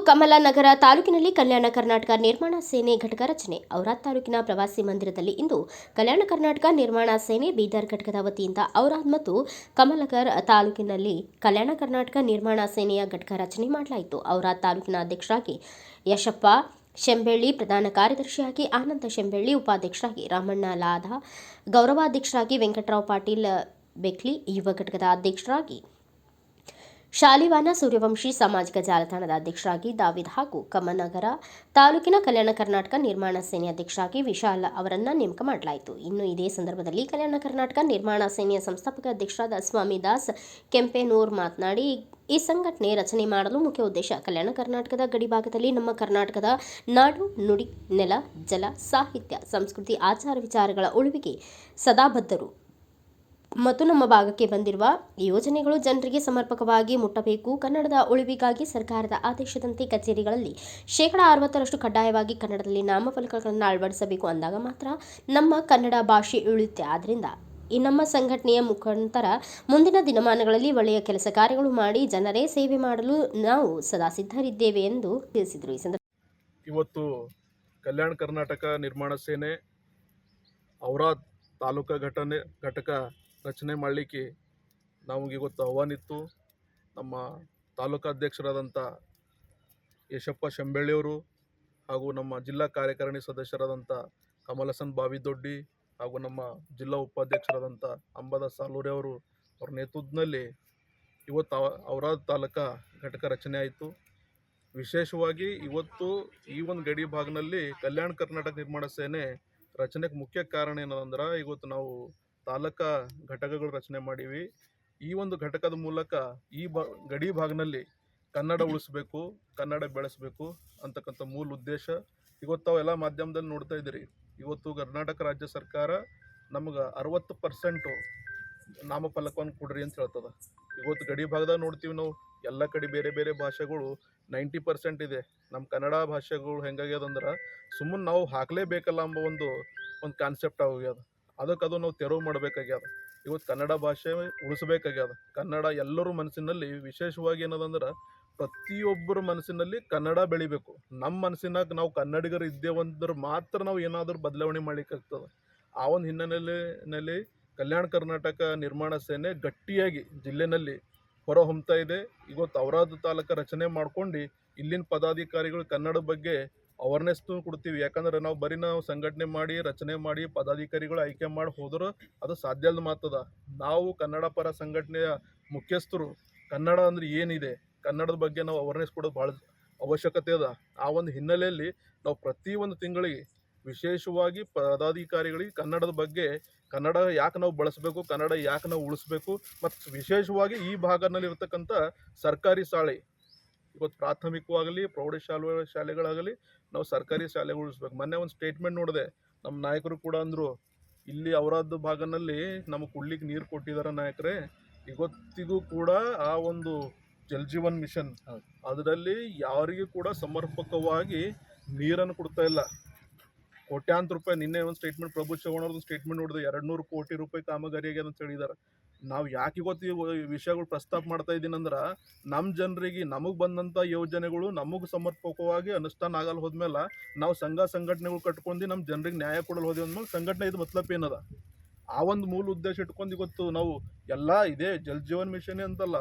ಕಮಲನಗರ ತಾಲೂಕಿನಲ್ಲಿ ಕಲ್ಯಾಣ ಕರ್ನಾಟಕ ನಿರ್ಮಾಣ ಸೇನೆ ಘಟಕ ರಚನೆ. ಔರಾದ್ ತಾಲೂಕಿನ ಪ್ರವಾಸಿ ಮಂದಿರದಲ್ಲಿ ಇಂದು ಕಲ್ಯಾಣ ಕರ್ನಾಟಕ ನಿರ್ಮಾಣ ಸೇನೆ ಬೀದರ್ ಘಟಕದ ವತಿಯಿಂದ ಔರಾದ್ ಮತ್ತು ಕಮಲನಗರ ತಾಲೂಕಿನಲ್ಲಿ ಕಲ್ಯಾಣ ಕರ್ನಾಟಕ ನಿರ್ಮಾಣ ಸೇನೆಯ ಘಟಕ ರಚನೆ ಮಾಡಲಾಯಿತು. ಔರಾದ್ ತಾಲೂಕಿನ ಅಧ್ಯಕ್ಷರಾಗಿ ಯಶಪ್ಪ ಶೆಂಬೆಳ್ಳಿ, ಪ್ರಧಾನ ಕಾರ್ಯದರ್ಶಿಯಾಗಿ ಆನಂದ ಶೆಂಬೆಳ್ಳಿ, ಉಪಾಧ್ಯಕ್ಷರಾಗಿ ರಾಮಣ್ಣ ಲಾಧ, ಗೌರವಾಧ್ಯಕ್ಷರಾಗಿ ವೆಂಕಟರಾವ್ ಪಾಟೀಲ್ ಬೆಕ್ಲಿ, ಯುವ ಘಟಕದ ಅಧ್ಯಕ್ಷರಾಗಿ ಶಾಲಿವಾನ ಸೂರ್ಯವಂಶಿ, ಸಾಮಾಜಿಕ ಜಾಲತಾಣದ ಅಧ್ಯಕ್ಷರಾಗಿ ದಾವಿದ್ ಹಾಗೂ ಕಮಲನಗರ ತಾಲೂಕಿನ ಕಲ್ಯಾಣ ಕರ್ನಾಟಕ ನಿರ್ಮಾಣ ಸೇನೆ ಅಧ್ಯಕ್ಷರಾಗಿ ವಿಶಾಲ್ ಅವರನ್ನು ನೇಮಕ ಮಾಡಲಾಯಿತು. ಇನ್ನು ಇದೇ ಸಂದರ್ಭದಲ್ಲಿ ಕಲ್ಯಾಣ ಕರ್ನಾಟಕ ನಿರ್ಮಾಣ ಸೇನೆಯ ಸಂಸ್ಥಾಪಕ ಅಧ್ಯಕ್ಷರಾದ ಸ್ವಾಮಿದಾಸ್ ಕೆಂಪೇನೂರ್ ಮಾತನಾಡಿ, ಈ ಸಂಘಟನೆ ರಚನೆ ಮಾಡಲು ಮುಖ್ಯ ಉದ್ದೇಶ ಕಲ್ಯಾಣ ಕರ್ನಾಟಕದ ಗಡಿಭಾಗದಲ್ಲಿ ನಮ್ಮ ಕರ್ನಾಟಕದ ನಾಡು, ನುಡಿ, ನೆಲ, ಜಲ, ಸಾಹಿತ್ಯ, ಸಂಸ್ಕೃತಿ, ಆಚಾರ ವಿಚಾರಗಳ ಉಳಿವಿಗೆ ಸದಾ ಬದ್ಧರು ಮತ್ತು ನಮ್ಮ ಭಾಗಕ್ಕೆ ಬಂದಿರುವ ಯೋಜನೆಗಳು ಜನರಿಗೆ ಸಮರ್ಪಕವಾಗಿ ಮುಟ್ಟಬೇಕು. ಕನ್ನಡದ ಉಳಿವಿಗಾಗಿ ಸರ್ಕಾರದ ಆದೇಶದಂತೆ ಕಚೇರಿಗಳಲ್ಲಿ 60% ಕಡ್ಡಾಯವಾಗಿ ಕನ್ನಡದಲ್ಲಿ ನಾಮಫಲಕಗಳನ್ನು ಅಳವಡಿಸಬೇಕು. ಅಂದಾಗ ಮಾತ್ರ ನಮ್ಮ ಕನ್ನಡ ಭಾಷೆ ಉಳಿಯುತ್ತೆ. ಆದ್ದರಿಂದ ಈ ನಮ್ಮ ಸಂಘಟನೆಯ ಮುಖಾಂತರ ಮುಂದಿನ ದಿನಮಾನಗಳಲ್ಲಿ ಒಳ್ಳೆಯ ಕೆಲಸ ಕಾರ್ಯಗಳು ಮಾಡಿ ಜನರೇ ಸೇವೆ ಮಾಡಲು ನಾವು ಸದಾ ಸಿದ್ಧರಿದ್ದೇವೆ ಎಂದು ತಿಳಿಸಿದರು. ಇವತ್ತು ಕಲ್ಯಾಣ ಕರ್ನಾಟಕ ನಿರ್ಮಾಣ ಸೇನೆ ಔರಾದ್ ತಾಲೂಕಾ ಘಟಕ ರಚನೆ ಮಾಡಲಿಕ್ಕೆ ನಮಗೆ ಇವತ್ತು ಆಹ್ವಾನಿತ್ತು. ನಮ್ಮ ತಾಲೂಕಾಧ್ಯಕ್ಷರಾದಂಥ ಯಶಪ್ಪ ಶೆಂಬೆಳ್ಳಿಯವರು ಹಾಗೂ ನಮ್ಮ ಜಿಲ್ಲಾ ಕಾರ್ಯಕಾರಿಣಿ ಸದಸ್ಯರಾದಂಥ ಕಮಲಸನ್ ಬಾವಿದೊಡ್ಡಿ ಹಾಗೂ ನಮ್ಮ ಜಿಲ್ಲಾ ಉಪಾಧ್ಯಕ್ಷರಾದಂಥ ಅಂಬದ ಸಾಲೂರಿ ಅವರು ಅವ್ರ ನೇತೃತ್ವದಲ್ಲಿ ಇವತ್ತು ಔರಾದ್ ತಾಲೂಕಾ ಘಟಕ ರಚನೆ ಆಯಿತು. ವಿಶೇಷವಾಗಿ ಇವತ್ತು ಈ ಒಂದು ಗಡಿ ಭಾಗದಲ್ಲಿ ಕಲ್ಯಾಣ ಕರ್ನಾಟಕ ನಿರ್ಮಾಣ ಸೇನೆ ರಚನೆಗೆ ಮುಖ್ಯ ಕಾರಣ ಏನಂದ್ರೆ ಇವತ್ತು ನಾವು ತಾಲೂಕಾ ಘಟಕಗಳು ರಚನೆ ಮಾಡೀವಿ. ಈ ಒಂದು ಘಟಕದ ಮೂಲಕ ಈ ಗಡಿ ಭಾಗದಲ್ಲಿ ಕನ್ನಡ ಉಳಿಸ್ಬೇಕು, ಕನ್ನಡ ಬೆಳೆಸಬೇಕು ಅಂತಕ್ಕಂಥ ಮೂಲ ಉದ್ದೇಶ. ಇವತ್ತು ತಾವೆಲ್ಲ ಮಾಧ್ಯಮದಲ್ಲಿ ನೋಡ್ತಾ ಇದ್ದೀರಿ. ಇವತ್ತು ಕರ್ನಾಟಕ ರಾಜ್ಯ ಸರ್ಕಾರ ನಮ್ಗೆ 60% ನಾಮಫಲಕವನ್ನು ಕೊಡ್ರಿ ಅಂತ ಹೇಳ್ತದೆ. ಇವತ್ತು ಗಡಿ ಭಾಗದಾಗ ನೋಡ್ತೀವಿ ನಾವು ಎಲ್ಲ ಕಡೆ ಬೇರೆ ಬೇರೆ ಭಾಷೆಗಳು 90% ಇದೆ. ನಮ್ಮ ಕನ್ನಡ ಭಾಷೆಗಳು ಹೆಂಗಾಗ್ಯದಂದ್ರೆ ಸುಮ್ಮನೆ ನಾವು ಹಾಕಲೇಬೇಕಲ್ಲ ಎಂಬ ಒಂದು ಕಾನ್ಸೆಪ್ಟ್ ಆಗ್ಯದ. ಅದು ನಾವು ತೆರವು ಮಾಡಬೇಕಾಗ್ಯದ. ಇವತ್ತು ಕನ್ನಡ ಭಾಷೆ ಉಳಿಸ್ಬೇಕಾಗ್ಯದ. ಕನ್ನಡ ಎಲ್ಲರ ಮನಸ್ಸಿನಲ್ಲಿ ವಿಶೇಷವಾಗಿ ಏನದಂದ್ರೆ ಪ್ರತಿಯೊಬ್ಬರ ಮನಸ್ಸಿನಲ್ಲಿ ಕನ್ನಡ ಬೆಳಿಬೇಕು. ನಮ್ಮ ಮನಸ್ಸಿನಾಗ ನಾವು ಕನ್ನಡಿಗರು ಇದ್ದೇವಂದ್ರೆ ಮಾತ್ರ ನಾವು ಏನಾದರೂ ಬದಲಾವಣೆ ಮಾಡಲಿಕ್ಕಾಗ್ತದೆ. ಆ ಒಂದು ಹಿನ್ನೆಲೆಯಲ್ಲಿ ಕಲ್ಯಾಣ ಕರ್ನಾಟಕ ನಿರ್ಮಾಣ ಸೇನೆ ಗಟ್ಟಿಯಾಗಿ ಜಿಲ್ಲೆನಲ್ಲಿ ಹೊರಹೊಮ್ತಾ ಇದೆ. ಇವತ್ತು ಔರಾದ್ ತಾಲೂಕು ರಚನೆ ಮಾಡ್ಕೊಂಡು ಇಲ್ಲಿನ ಪದಾಧಿಕಾರಿಗಳು ಕನ್ನಡ ಬಗ್ಗೆ ಅವೇರ್ನೆಸ್ನು ಕೊಡ್ತೀವಿ. ಯಾಕಂದ್ರೆ ನಾವು ಸಂಘಟನೆ ಮಾಡಿ ರಚನೆ ಮಾಡಿ ಪದಾಧಿಕಾರಿಗಳು ಆಯ್ಕೆ ಮಾಡಿ ಹೋದ್ರೆ ಅದು ಸಾಧ್ಯ ಅಲ್ಲ ಮಾತದ. ನಾವು ಕನ್ನಡ ಪರ ಸಂಘಟನೆಯ ಮುಖ್ಯಸ್ಥರು ಕನ್ನಡ ಅಂದ್ರೆ ಏನಿದೆ, ಕನ್ನಡದ ಬಗ್ಗೆ ನಾವು ಅವೇರ್ನೆಸ್ ಕೊಡೋದು ಭಾಳ ಅವಶ್ಯಕತೆ ಅದ. ಆ ಒಂದು ಹಿನ್ನೆಲೆಯಲ್ಲಿ ನಾವು ಪ್ರತಿಯೊಂದು ತಿಂಗಳಿಗೆ ವಿಶೇಷವಾಗಿ ಪದಾಧಿಕಾರಿಗಳಿಗೆ ಕನ್ನಡದ ಬಗ್ಗೆ, ಕನ್ನಡ ಯಾಕೆ ನಾವು ಬಳಸಬೇಕು, ಕನ್ನಡ ಯಾಕೆ ನಾವು ಉಳಿಸ್ಬೇಕು, ಮತ್ತು ವಿಶೇಷವಾಗಿ ಈ ಭಾಗದಲ್ಲಿ ಇರ್ತಕ್ಕಂಥ ಸರ್ಕಾರಿ ಶಾಲೆ, ಇವತ್ತು ಪ್ರಾಥಮಿಕವಾಗಲಿ ಶಾಲೆಗಳಾಗಲಿ ನಾವು ಸರ್ಕಾರಿ ಶಾಲೆಗಳು ಉಳಿಸ್ಬೇಕು. ಮೊನ್ನೆ ಒಂದು ಸ್ಟೇಟ್ಮೆಂಟ್ ನೋಡಿದೆ, ನಮ್ಮ ನಾಯಕರು ಕೂಡ ಅಂದರು, ಇಲ್ಲಿ ಔರಾದ್ ಭಾಗದಲ್ಲಿ ನಮಗೆ ಕುಡ್ಲಿಕ್ಕೆ ನೀರು ಕೊಟ್ಟಿದ್ದಾರೆ ನಾಯಕರೇ, ಇವತ್ತಿಗೂ ಕೂಡ ಆ ಒಂದು ಜಲ್ ಜೀವನ್ ಮಿಷನ್ ಅದರಲ್ಲಿ ಯಾರಿಗೂ ಕೂಡ ಸಮರ್ಪಕವಾಗಿ ನೀರನ್ನು ಕೊಡ್ತಾ ಇಲ್ಲ. ಕೋಟ್ಯಾಂತರ ರೂಪಾಯಿ, ನಿನ್ನೆ ಒಂದು ಸ್ಟೇಟ್ಮೆಂಟ್ ಪ್ರಭು ಚವ್ಹಾಣ್ ಅವ್ರದ್ದು ಸ್ಟೇಟ್ಮೆಂಟ್ ನೋಡಿದೆ, 200 ಕೋಟಿ ರೂಪಾಯಿ ಕಾಮಗಾರಿ ಆಗ್ಯದ ಅಂತ ಹೇಳಿದ್ದಾರೆ. ನಾವು ಯಾಕೆ ಇವತ್ತು ಈ ವಿಷಯಗಳು ಪ್ರಸ್ತಾಪ ಮಾಡ್ತಾ ಇದ್ದೀನಿ ಅಂದ್ರೆ ನಮ್ಮ ಜನರಿಗೆ ನಮಗೆ ಬಂದಂಥ ಯೋಜನೆಗಳು ನಮಗೆ ಸಮರ್ಪಕವಾಗಿ ಅನುಷ್ಠಾನ ಆಗಲ್ಲ ಹೋದ್ಮೇಲೆ ನಾವು ಸಂಘಟನೆಗಳು ಕಟ್ಕೊಂಡು ನಮ್ಮ ಜನರಿಗೆ ನ್ಯಾಯ ಕೊಡಲು ಹೋದ್ವಿ ಅಂದ್ಮೇಲೆ ಸಂಘಟನೆ ಇದು ಮತ್ಲಬ್ ಏನದ. ಆ ಒಂದು ಮೂಲ ಉದ್ದೇಶ ಇಟ್ಕೊಂಡು ಇವತ್ತು ನಾವು ಎಲ್ಲ ಇದೇ ಜಲ್ ಜೀವನ್ ಮಿಷನ್ ಅಂತಲ್ಲ,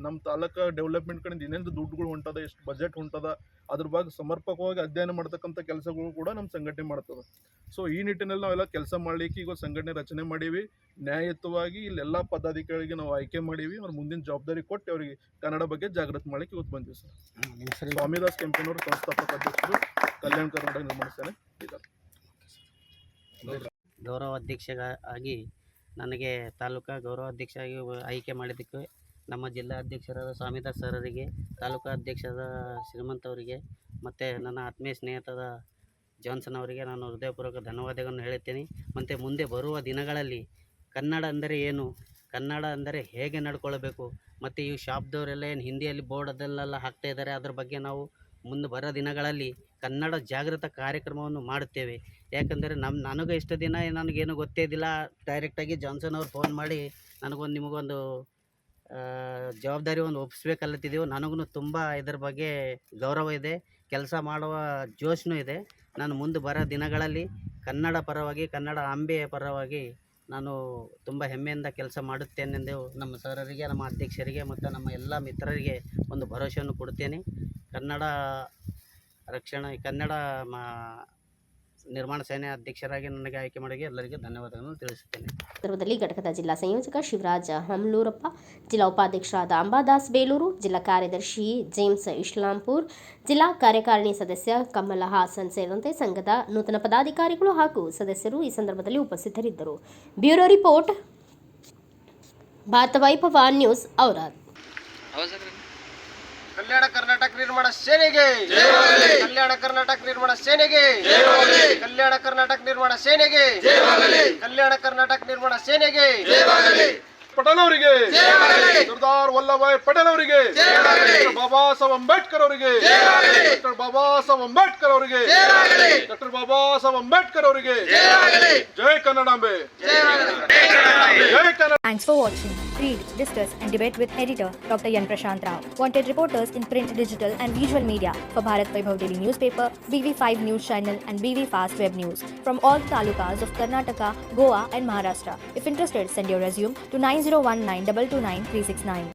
ನಮ್ಮ ತಾಲೂಕು ಡೆವಲಪ್ಮೆಂಟ್ ಕಡೆಯಿಂದ ಇನ್ನೇನು ದುಡ್ಡುಗಳು ಹೊಂಟದ, ಎಷ್ಟು ಬಜೆಟ್ ಹೊಂಟದ, ಅದ್ರ ಬಗ್ಗೆ ಸಮರ್ಪಕವಾಗಿ ಅಧ್ಯಯನ ಮಾಡ್ತಕ್ಕಂಥ ಕೆಲಸಗಳು ಕೂಡ ನಮ್ಮ ಸಂಘಟನೆ ಮಾಡ್ತದೆ. ಸೊ ಈ ನಿಟ್ಟಿನಲ್ಲಿ ನಾವೆಲ್ಲ ಕೆಲಸ ಮಾಡಲಿಕ್ಕೆ ಈಗ ಸಂಘಟನೆ ರಚನೆ ಮಾಡೀವಿ. ನ್ಯಾಯಯುತವಾಗಿ ಇಲ್ಲೆಲ್ಲ ಪದಾಧಿಕಾರಿಗೆ ನಾವು ಆಯ್ಕೆ ಮಾಡೀವಿ. ಅವ್ರ ಮುಂದಿನ ಜವಾಬ್ದಾರಿ ಕೊಟ್ಟು ಅವರಿಗೆ ಕನ್ನಡ ಬಗ್ಗೆ ಜಾಗೃತಿ ಮಾಡಲಿಕ್ಕೆ ಇವತ್ತು ಬಂದಿವಿ ಸರ್. ಸ್ವಾಮಿದಾಸ್ ಕೆಂಪೇನೂರು ಸಂಸ್ಥಾಪಕ ಅಧ್ಯಕ್ಷರು, ಕಲ್ಯಾಣ ಕರ್ನಾಟಕ ನಿರ್ಮಾಣ ಸೇನೆ ಇದ್ದಾರೆ. ಗೌರವಾಧ್ಯಕ್ಷರಾಗಿ ನನಗೆ ತಾಲೂಕಾ ಗೌರವಾಧ್ಯಕ್ಷರಾಗಿ ಆಯ್ಕೆ ಮಾಡಿದ್ದಕ್ಕೆ ನಮ್ಮ ಜಿಲ್ಲಾ ಅಧ್ಯಕ್ಷರಾದ ಸ್ವಾಮಿದಾಸ್ ಸರ್ರಿಗೆ, ತಾಲೂಕಾ ಅಧ್ಯಕ್ಷರಾದ ಶ್ರೀಮಂತ್ ಅವರಿಗೆ ಮತ್ತು ನನ್ನ ಆತ್ಮೀಯ ಸ್ನೇಹಿತರಾದ ಜಾನ್ಸನ್ ಅವರಿಗೆ ನಾನು ಹೃದಯಪೂರ್ವಕ ಧನ್ಯವಾದಗಳನ್ನು ಹೇಳುತ್ತೇನೆ. ಮತ್ತು ಮುಂದೆ ಬರುವ ದಿನಗಳಲ್ಲಿ ಕನ್ನಡ ಅಂದರೆ ಏನು, ಕನ್ನಡ ಅಂದರೆ ಹೇಗೆ ನಡ್ಕೊಳ್ಬೇಕು, ಮತ್ತು ಈ ಶಾಪ್ದವರೆಲ್ಲ ಏನು ಹಿಂದಿಯಲ್ಲಿ ಬೋರ್ಡಲ್ಲೆಲ್ಲ ಹಾಕ್ತಾ ಇದ್ದಾರೆ, ಅದ್ರ ಬಗ್ಗೆ ನಾವು ಮುಂದೆ ಬರೋ ದಿನಗಳಲ್ಲಿ ಕನ್ನಡ ಜಾಗೃತ ಕಾರ್ಯಕ್ರಮವನ್ನು ಮಾಡುತ್ತೇವೆ. ಯಾಕಂದರೆ ನನಗೂ ಇಷ್ಟು ದಿನ ನನಗೇನು ಗೊತ್ತೇ ಇದ್ದಿಲ್ಲ. ಡೈರೆಕ್ಟಾಗಿ ಜಾನ್ಸನ್ ಅವ್ರು ಫೋನ್ ಮಾಡಿ ನಿಮಗೊಂದು ಜವಾಬ್ದಾರಿ ಒಂದು ಒಪ್ಪಿಸ್ಬೇಕಲ್ಲತ್ತಿದ್ದೀವಿ. ನನಗೂ ತುಂಬ ಇದ್ರ ಬಗ್ಗೆ ಗೌರವ ಇದೆ, ಕೆಲಸ ಮಾಡುವ ಜೋಶ್ನೂ ಇದೆ. ನಾನು ಮುಂದೆ ಬರೋ ದಿನಗಳಲ್ಲಿ ಕನ್ನಡ ಪರವಾಗಿ, ಕನ್ನಡ ಅಂಬೆಯ ಪರವಾಗಿ ನಾನು ತುಂಬ ಹೆಮ್ಮೆಯಿಂದ ಕೆಲಸ ಮಾಡುತ್ತೇನೆಂದು ನಮ್ಮ ಸರರಿಗೆ, ನಮ್ಮ ಅಧ್ಯಕ್ಷರಿಗೆ ಮತ್ತು ನಮ್ಮ ಎಲ್ಲ ಮಿತ್ರರಿಗೆ ಒಂದು ಭರವಸೆಯನ್ನು ಕೊಡುತ್ತೇನೆ. ಕನ್ನಡ ನಿರ್ಮಾಣ ಸೇನೆ ಅಧ್ಯಕ್ಷರಾಗಿ ನನಗೆ ಆಯ್ಕೆ ಮಾಡಿ ಎಲ್ಲರಿಗೆ ಧನ್ಯವಾದಗಳನ್ನು ತಿಳಿಸುತ್ತೇನೆ. ಸಂದರ್ಭದಲ್ಲಿ ಘಟಕದ ಜಿಲ್ಲಾ ಸಂಯೋಜಕ ಶಿವರಾಜ ಹಮ್ಲೂರಪ್ಪ, ಜಿಲ್ಲಾ ಉಪಾಧ್ಯಕ್ಷರಾದ ಅಂಬಾದಾಸ್ ಬೇಲೂರು, ಜಿಲ್ಲಾ ಕಾರ್ಯದರ್ಶಿ ಜೇಮ್ಸ್ ಇಸ್ಲಾಂಪುರ್, ಜಿಲ್ಲಾ ಕಾರ್ಯಕಾರಿಣಿ ಸದಸ್ಯ ಕಮಲ ಹಾಸನ್ ಸೇರಿದಂತೆ ಸಂಘದ ನೂತನ ಪದಾಧಿಕಾರಿಗಳು ಹಾಗೂ ಸದಸ್ಯರು ಈ ಸಂದರ್ಭದಲ್ಲಿ ಉಪಸ್ಥಿತರಿದ್ದರು. ಬ್ಯೂರೋ ರಿಪೋರ್ಟ್, ಭಾರತ ವೈಭವ ನ್ಯೂಸ್, ಔರಾದ್. ಕಲ್ಯಾಣ ಕರ್ನಾಟಕ ನಿರ್ಮಾಣ ಸೇನೆಗೆ, ಕಲ್ಯಾಣ ಕರ್ನಾಟಕ ನಿರ್ಮಾಣ ಸೇನೆಗೆ, ಕಲ್ಯಾಣ ಕರ್ನಾಟಕ ನಿರ್ಮಾಣ ಸೇನೆಗೆ, ಕಲ್ಯಾಣ ಕರ್ನಾಟಕ ನಿರ್ಮಾಣ ಸೇನೆಗೆ, ಪಟೇಲ್ ಅವರಿಗೆ, ಸರ್ದಾರ್ ವಲ್ಲಭಾಯ್ ಪಟೇಲ್ ಅವರಿಗೆ, ಬಾಬಾ ಸಾಹೇಬ್ ಅಂಬೇಡ್ಕರ್ ಅವರಿಗೆ, ಡಾಕ್ಟರ್ ಬಾಬಾ ಸಾಹೇಬ್ ಅಂಬೇಡ್ಕರ್ ಅವರಿಗೆ, ಡಾಕ್ಟರ್ ಬಾಬಾ ಸಾಹೇಬ್ ಅಂಬೇಡ್ಕರ್ ಅವರಿಗೆ, ಜೈ ಕನ್ನಡಾಂಬೆ, ಜೈ Kannada. Thanks for watching. Read, discuss and debate with editor Dr. Yan Prashant Rao. Wanted reporters in print, digital and visual media for Bharat Vaibhav Daily Newspaper, BV5 News Channel and BV Fast Web News from all talukas of Karnataka, Goa and Maharashtra. If interested, send your resume to 9019229369.